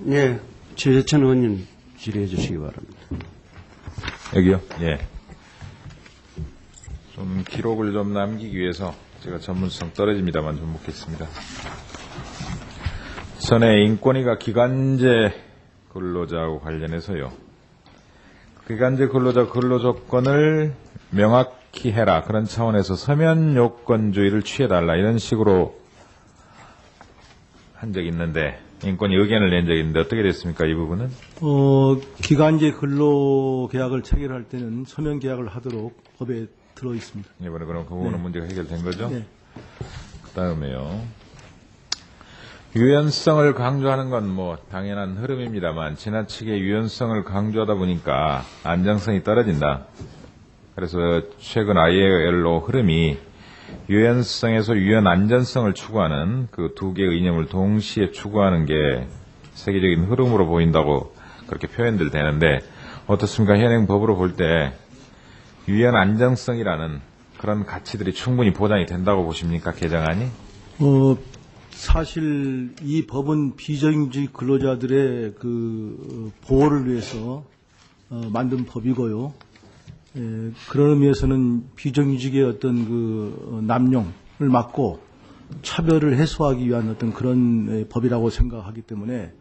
네, 최재천 의원님 질의해 주시기 바랍니다. 여기요? 예. 좀 기록을 좀 남기기 위해서 제가 전문성 떨어집니다만 좀 묻겠습니다. 전에 인권위가 기간제 근로자하고 관련해서요. 기간제 근로자 근로조건을 명확히 해라. 그런 차원에서 서면 요건주의를 취해달라. 이런 식으로 한 적이 있는데 인권위 의견을 낸 적이 있는데 어떻게 됐습니까? 이 부분은? 기간제 근로계약을 체결할 때는 서면 계약을 하도록 법에 들어 있습니다. 이번에 그럼 그 부분은 네. 문제가 해결된 거죠? 네. 그 다음에요. 유연성을 강조하는 건 뭐 당연한 흐름입니다만 지나치게 유연성을 강조하다 보니까 안정성이 떨어진다. 그래서 최근 ILO 흐름이 유연성에서 유연 안전성을 추구하는 그 두 개의 이념을 동시에 추구하는 게 세계적인 흐름으로 보인다고 그렇게 표현들 되는데 어떻습니까? 현행 법으로 볼 때 유연 안정성이라는 그런 가치들이 충분히 보장이 된다고 보십니까? 개정안이? 사실 이 법은 비정규직 근로자들의 그 보호를 위해서 만든 법이고요. 그런 의미에서는 비정규직의 어떤 그 남용을 막고 차별을 해소하기 위한 어떤 그런 법이라고 생각하기 때문에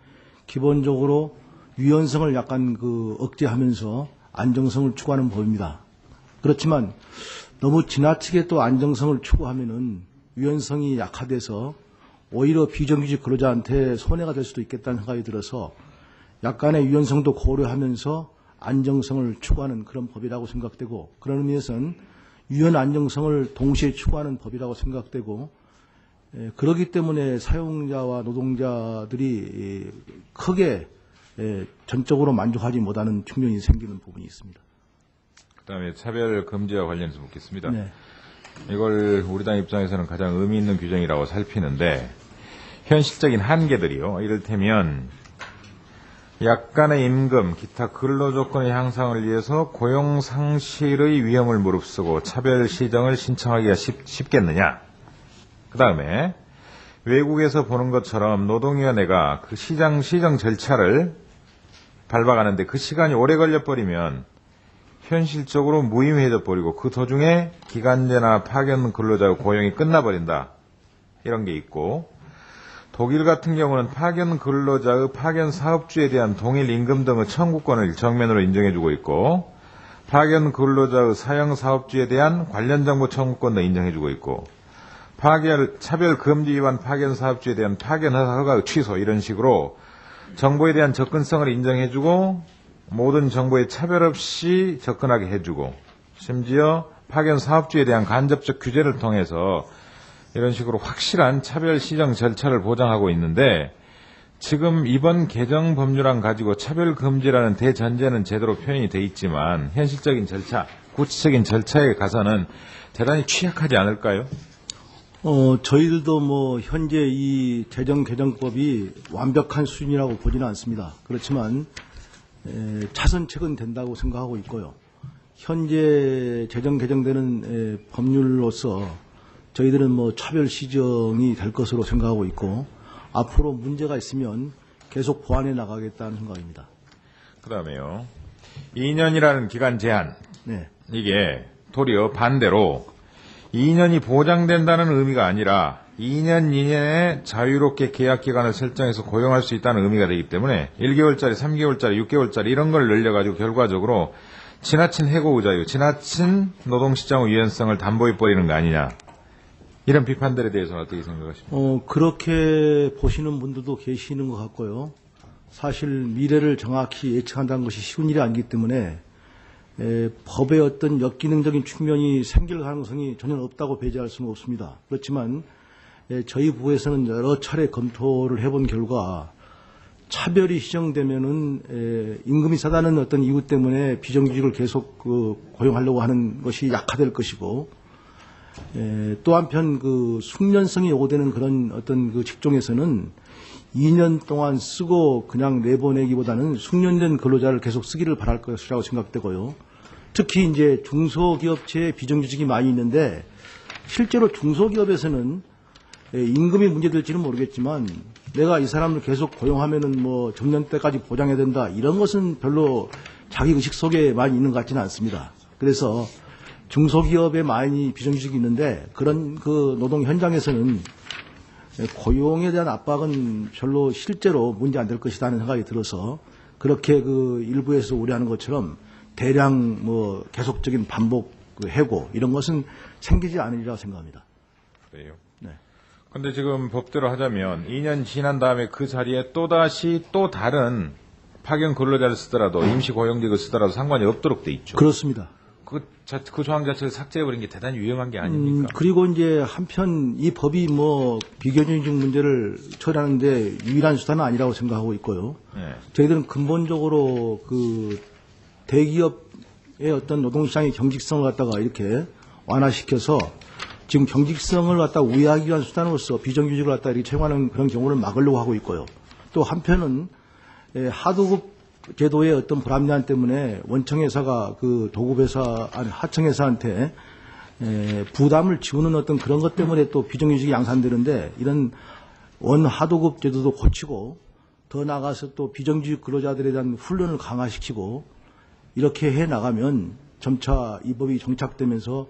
기본적으로 유연성을 약간 그 억제하면서 안정성을 추구하는 법입니다. 그렇지만 너무 지나치게 또 안정성을 추구하면은 유연성이 약화돼서 오히려 비정규직 근로자한테 손해가 될 수도 있겠다는 생각이 들어서 약간의 유연성도 고려하면서 안정성을 추구하는 그런 법이라고 생각되고 그런 의미에서는 유연 안정성을 동시에 추구하는 법이라고 생각되고 그렇기 때문에 사용자와 노동자들이 크게 전적으로 만족하지 못하는 측면이 생기는 부분이 있습니다. 그다음에 차별 금지와 관련해서 묻겠습니다. 네. 이걸 우리 당 입장에서는 가장 의미 있는 규정이라고 살피는데 현실적인 한계들이요. 이를테면 약간의 임금, 기타 근로조건의 향상을 위해서 고용 상실의 위험을 무릅쓰고 차별 시정을 신청하기가 쉽겠느냐. 그다음에 외국에서 보는 것처럼 노동위원회가 그 시정 절차를 밟아가는데 그 시간이 오래 걸려버리면 현실적으로 무의미해져 버리고 그 도중에 기간제나 파견 근로자의 고용이 끝나버린다. 이런 게 있고 독일 같은 경우는 파견 근로자의 파견 사업주에 대한 동일 임금 등의 청구권을 정면으로 인정해주고 있고 파견 근로자의 사형 사업주에 대한 관련 정보 청구권도 인정해주고 있고 차별 금지 위반 파견 사업주에 대한 파견 허가 취소 이런 식으로 정보에 대한 접근성을 인정해주고 모든 정보에 차별 없이 접근하게 해주고 심지어 파견 사업주에 대한 간접적 규제를 통해서 이런 식으로 확실한 차별 시정 절차를 보장하고 있는데 지금 이번 개정 법률안 가지고 차별 금지라는 대전제는 제대로 표현이 돼 있지만 현실적인 절차, 구체적인 절차에 가서는 대단히 취약하지 않을까요? 저희들도 뭐 현재 이 재정 개정법이 완벽한 수준이라고 보지는 않습니다. 그렇지만 차선책은 된다고 생각하고 있고요. 현재 재정 개정되는 법률로서 저희들은 뭐 차별 시정이 될 것으로 생각하고 있고 앞으로 문제가 있으면 계속 보완해 나가겠다는 생각입니다. 그다음에요. 2년이라는 기간 제한. 네. 이게 도리어 반대로 2년이 보장된다는 의미가 아니라 2년 이내에 자유롭게 계약 기간을 설정해서 고용할 수 있다는 의미가 되기 때문에 1개월짜리, 3개월짜리, 6개월짜리 이런 걸 늘려가지고 결과적으로 지나친 해고 자유, 지나친 노동시장의 유연성을 담보해버리는 거 아니냐. 이런 비판들에 대해서는 어떻게 생각하십니까? 그렇게 보시는 분들도 계시는 것 같고요. 사실 미래를 정확히 예측한다는 것이 쉬운 일이 아니기 때문에 법의 어떤 역기능적인 측면이 생길 가능성이 전혀 없다고 배제할 수는 없습니다. 그렇지만 저희 부에서는 여러 차례 검토를 해본 결과 차별이 시정되면은 임금이 싸다는 어떤 이유 때문에 비정규직을 계속 고용하려고 하는 것이 약화될 것이고 또 한편 그 숙련성이 요구되는 그런 어떤 그 직종에서는 2년 동안 쓰고 그냥 내보내기보다는 숙련된 근로자를 계속 쓰기를 바랄 것이라고 생각되고요. 특히 이제 중소기업체에 비정규직이 많이 있는데 실제로 중소기업에서는 임금이 문제될지는 모르겠지만 내가 이 사람을 계속 고용하면은 뭐 정년 때까지 보장해야 된다 이런 것은 별로 자기 의식 속에 많이 있는 것 같지는 않습니다. 그래서 중소기업에 많이 비정규직이 있는데 그런 그 노동 현장에서는 고용에 대한 압박은 별로 실제로 문제 안 될 것이다 하는 생각이 들어서 그렇게 그 일부에서 우려하는 것처럼 대량 뭐 계속적인 반복 그 해고 이런 것은 생기지 않으리라고 생각합니다. 그래요. 네. 근데 지금 법대로 하자면 2년 지난 다음에 그 자리에 또다시 또 다른 파견 근로자를 쓰더라도 임시 고용직을 쓰더라도 상관이 없도록 돼 있죠. 그렇습니다. 그 조항 자체를 삭제해버린 게 대단히 위험한 게 아닙니까? 그리고 이제 한편 이 법이 뭐 비경영직 문제를 처리하는데 유일한 수단은 아니라고 생각하고 있고요. 네. 저희들은 근본적으로 그 대기업의 어떤 노동시장의 경직성을 갖다가 이렇게 완화시켜서 지금 경직성을 갖다 우회하기 위한 수단으로서 비정규직을 갖다 이렇게 채용하는 그런 경우를 막으려고 하고 있고요. 또 한편은 하도급 제도의 어떤 불합리함 때문에 원청회사가 그 도급회사 아니 하청회사한테 부담을 지우는 어떤 그런 것 때문에 또 비정규직이 양산되는데 이런 원하도급 제도도 고치고 더 나아가서 또 비정규직 근로자들에 대한 훈련을 강화시키고 이렇게 해 나가면 점차 이 법이 정착되면서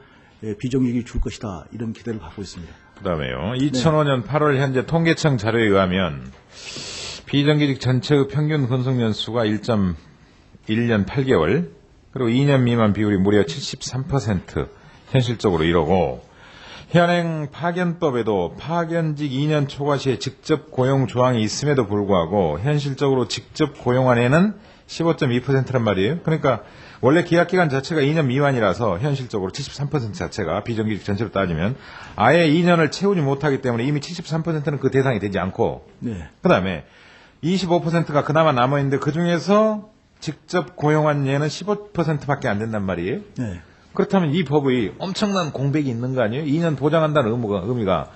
비정규직이 줄 것이다 이런 기대를 갖고 있습니다. 그다음에요. 2005년 8월 현재 통계청 자료에 의하면 비정규직 전체의 평균 근속 연수가 1.1년 8개월, 그리고 2년 미만 비율이 무려 73%, 현실적으로 이러고, 현행 파견법에도 파견직 2년 초과 시에 직접 고용 조항이 있음에도 불구하고, 현실적으로 직접 고용한 애는 15.2%란 말이에요. 그러니까, 원래 계약기간 자체가 2년 미만이라서 현실적으로 73% 자체가 비정규직 전체로 따지면 아예 2년을 채우지 못하기 때문에 이미 73%는 그 대상이 되지 않고, 네. 그 다음에 25%가 그나마 남아있는데 그 중에서 직접 고용한 예는 15%밖에 안 된단 말이에요. 네. 그렇다면 이 법의 엄청난 공백이 있는 거 아니에요? 2년 보장한다는 의미가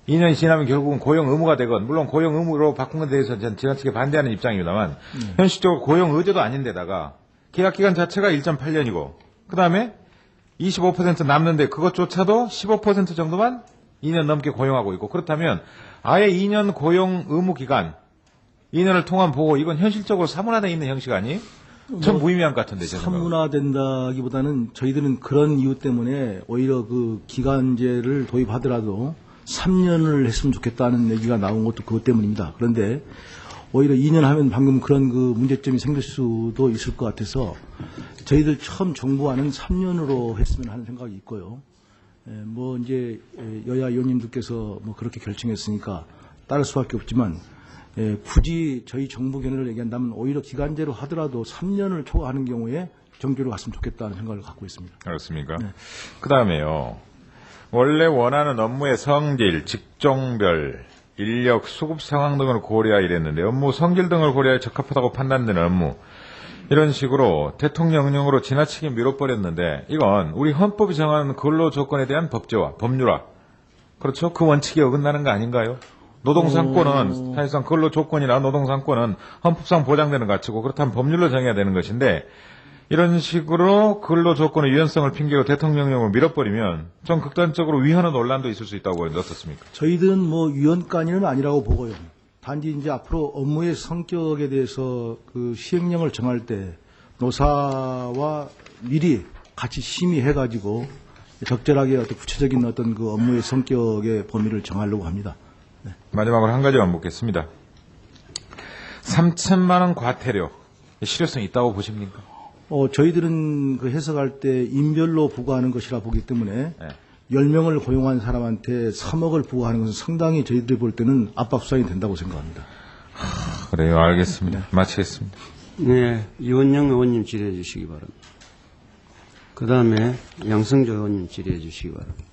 2년이 지나면 결국은 고용 의무가 되건, 물론 고용 의무로 바꾼 것에 대해서 전 지나치게 반대하는 입장입니다만 현실적으로 고용 의제도 아닌데다가 계약기간 자체가 1.8년이고 그 다음에 25% 남는데 그것조차도 15% 정도만 2년 넘게 고용하고 있고, 그렇다면 아예 2년 고용 의무 기간 2년을 통한 보고 이건 현실적으로 사문화되어 있는 형식 아니에요? 전 무의미한 것 같은데. 사문화된다기보다는 저희들은 그런 이유 때문에 오히려 그 기간제를 도입하더라도 3년을 했으면 좋겠다는 얘기가 나온 것도 그것 때문입니다. 그런데 오히려 2년 하면 방금 그런 그 문제점이 생길 수도 있을 것 같아서 저희들 처음 정부안은 3년으로 했으면 하는 생각이 있고요. 뭐 이제 여야 의원님들께서 뭐 그렇게 결정했으니까 따를 수밖에 없지만 굳이 저희 정부 견해를 얘기한다면 오히려 기간제로 하더라도 3년을 초과하는 경우에 정규로 갔으면 좋겠다는 생각을 갖고 있습니다. 그렇습니까? 네. 그 다음에요. 원래 원하는 업무의 성질, 직종별, 인력, 수급 상황 등을 고려하여 이랬는데 업무 성질 등을 고려하여 적합하다고 판단되는 업무, 이런 식으로 대통령령으로 지나치게 밀어버렸는데 이건 우리 헌법이 정하는 근로 조건에 대한 법제화, 법률화, 그렇죠? 그 원칙에 어긋나는 거 아닌가요? 노동상권은 사실상 근로 조건이나 노동상권은 헌법상 보장되는 가치고, 그렇다면 법률로 정해야 되는 것인데 이런 식으로 근로 조건의 유연성을 핑계로 대통령령을 밀어버리면 좀 극단적으로 위헌의 논란도 있을 수 있다고 보는데 어떻습니까? 저희들은 뭐 위헌까지는 아니라고 보고요. 단지 이제 앞으로 업무의 성격에 대해서 그 시행령을 정할 때 노사와 미리 같이 심의해가지고 적절하게 어떤 구체적인 어떤 그 업무의 성격의 범위를 정하려고 합니다. 네. 마지막으로 한 가지만 묻겠습니다. 3천만 원 과태료 실효성이 있다고 보십니까? 저희들은 그 해석할 때 인별로 부과하는 것이라 보기 때문에 네. 10명을 고용한 사람한테 3억을 부과하는 것은 상당히 저희들이 볼 때는 압박수단이 된다고 생각합니다. 그래요. 알겠습니다. 마치겠습니다. 네, 이원영 의원님 질의해 주시기 바랍니다. 그 다음에 양승조 의원님 질의해 주시기 바랍니다.